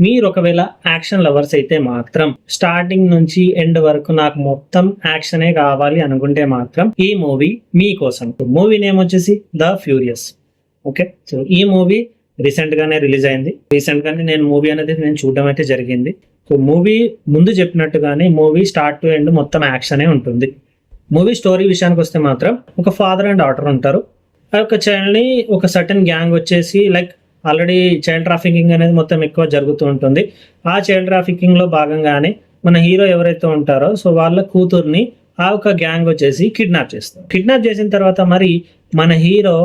మీరు ఒకవేళ action lovers అయితే మాత్రం స్టార్టింగ్ నుంచి ఎండ్ వరకు నాకు మొత్తం యాక్షనే కావాలి అనుకుంటే మాత్రం ఈ మూవీ మీకోసం. మూవీ నేమ్ వచ్చేసి ద ఫ్యూరియస్. ఓకే, సో ఈ మూవీ రీసెంట్ గానే రిలీజ్ అయింది. రీసెంట్ గానే నేను మూవీ అనేది చూడడం అయితే జరిగింది. సో మూవీ ముందు చెప్పినట్టుగానే మూవీ స్టార్ట్ టు ఎండ్ మొత్తం యాక్షనే ఉంటుంది. మూవీ స్టోరీ విషయానికి వస్తే మాత్రం ఒక ఫాదర్ అండ్ డాటర్ ఉంటారు. ఆ యొక్క చైల్డ్ ని ఒక సర్టన్ గ్యాంగ్ వచ్చేసి లైక్ ఆల్రెడీ చైల్డ్ ట్రాఫికింగ్ అనేది మొత్తం ఎక్కువ జరుగుతూ ఉంటుంది. ఆ చైల్డ్ ట్రాఫికింగ్ లో భాగంగానే మన హీరో ఎవరైతే ఉంటారో సో వాళ్ళ కూతుర్ని ఆ ఒక గ్యాంగ్ వచ్చేసి కిడ్నాప్ చేస్తారు. కిడ్నాప్ చేసిన తర్వాత మరి మన హీరో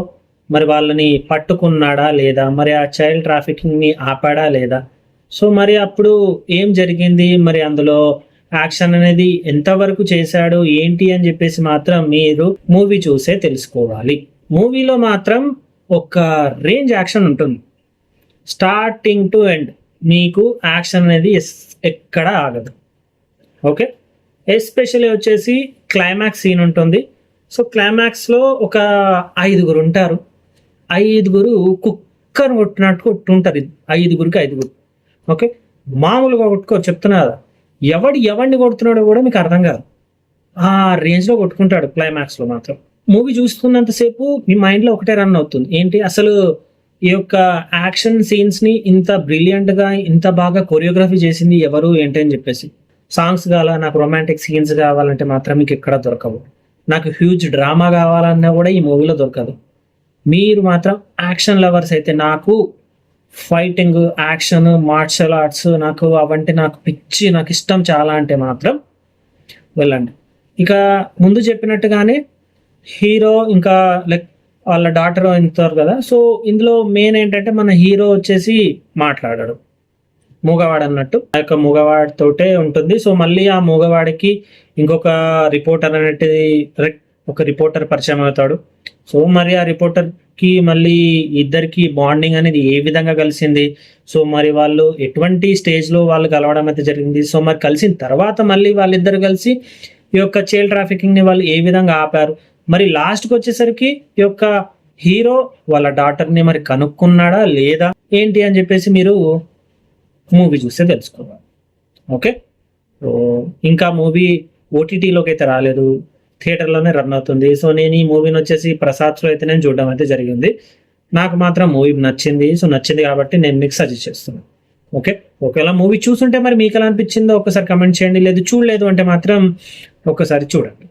మరి వాళ్ళని పట్టుకున్నాడా లేదా, మరి ఆ చైల్డ్ ట్రాఫికింగ్ ని ఆపాడా లేదా, సో మరి అప్పుడు ఏం జరిగింది, మరి అందులో యాక్షన్ అనేది ఎంతవరకు చేశాడు ఏంటి అని చెప్పేసి మాత్రం మీరు మూవీ చూసే తెలుసుకోవాలి. మూవీలో మాత్రం ఒక రేంజ్ యాక్షన్ ఉంటుంది. స్టార్టింగ్ టు ఎండ్ మీకు యాక్షన్ అనేది ఎక్కడ ఆగదు. ఓకే, ఎస్పెషల్లీ వచ్చేసి క్లైమాక్స్ సీన్ ఉంటుంది. సో క్లైమాక్స్లో ఒక 5 ఉంటారు. 5 కుక్కను కొట్టినట్టు కొట్టుంటారు. 5 ఓకే, మామూలుగా చెప్తున్నా కదా, ఎవడిని కొడుతున్నాడో కూడా మీకు అర్థం కాదు. ఆ రేంజ్లో కొట్టుకుంటాడు క్లైమాక్స్లో మాత్రం. మూవీ చూస్తున్నంతసేపు మీ మైండ్లో ఒకటే రన్ అవుతుంది, ఏంటి అసలు ఈ యొక్క యాక్షన్ సీన్స్ని ఇంత బ్రిలియంట్గా ఇంత బాగా కొరియోగ్రఫీ చేసింది ఎవరు ఏంటి అని చెప్పేసి. సాంగ్స్ కావాలా, నాకు రొమాంటిక్ సీన్స్ కావాలంటే మాత్రం మీకు ఎక్కడ దొరకవు. నాకు హ్యూజ్ డ్రామా కావాలన్నా కూడా ఈ మూవీలో దొరకదు. మీరు మాత్రం యాక్షన్ లవర్స్ అయితే, నాకు ఫైటింగ్, యాక్షన్, మార్షల్ ఆర్ట్స్ నాకు అవంటే నాకు పిచ్చి, నాకు ఇష్టం చాలా అంటే మాత్రం వెళ్ళండి. ఇక ముందు చెప్పినట్టుగానే హీరో ఇంకా లైక్ వాళ్ళ డాటర్ ఉంటారు కదా. సో ఇందులో మెయిన్ ఏంటంటే మన హీరో వచ్చేసి మాట్లాడాడు, మూగవాడు అన్నట్టు. ఆ యొక్క మూగవాడితోటే ఉంటుంది. సో మళ్ళీ ఆ మూగవాడికి ఇంకొక రిపోర్టర్ అనేటిది ఒక రిపోర్టర్ పరిచయం అవుతాడు. సో మరి ఆ రిపోర్టర్కి మళ్ళీ ఇద్దరికి బాండింగ్ అనేది ఏ విధంగా కలిసింది, సో మరి వాళ్ళు ఎటువంటి స్టేజ్లో వాళ్ళు కలవడం అయితే జరిగింది, సో మరి కలిసిన తర్వాత మళ్ళీ వాళ్ళిద్దరు కలిసి ఈ యొక్క చైల్డ్ ట్రాఫికింగ్ని వాళ్ళు ఏ విధంగా ఆపారు, మరి లాస్ట్కి వచ్చేసరికి ఈ యొక్క హీరో వాళ్ళ డాటర్ని మరి కనుక్కున్నాడా లేదా ఏంటి అని చెప్పేసి మీరు మూవీ చూస్తే తెలుసుకోవాలి. ఓకే, సో ఇంకా మూవీ ఓటీటీలోకి అయితే రాలేదు, థియేటర్లోనే రన్ అవుతుంది. సో నేను ఈ మూవీని వచ్చేసి ప్రసాద్లో అయితే నేను చూడడం అయితే జరిగింది. నాకు మాత్రం మూవీ నచ్చింది. సో నచ్చింది కాబట్టి నేను మీకు సజెస్ట్ చేస్తున్నాను. ఓకే, ఒకవేళ మూవీ చూస్తుంటే మరి మీకు ఎలా అనిపించిందో ఒకసారి కమెంట్ చేయండి. లేదు చూడలేదు అంటే మాత్రం ఒకసారి చూడండి.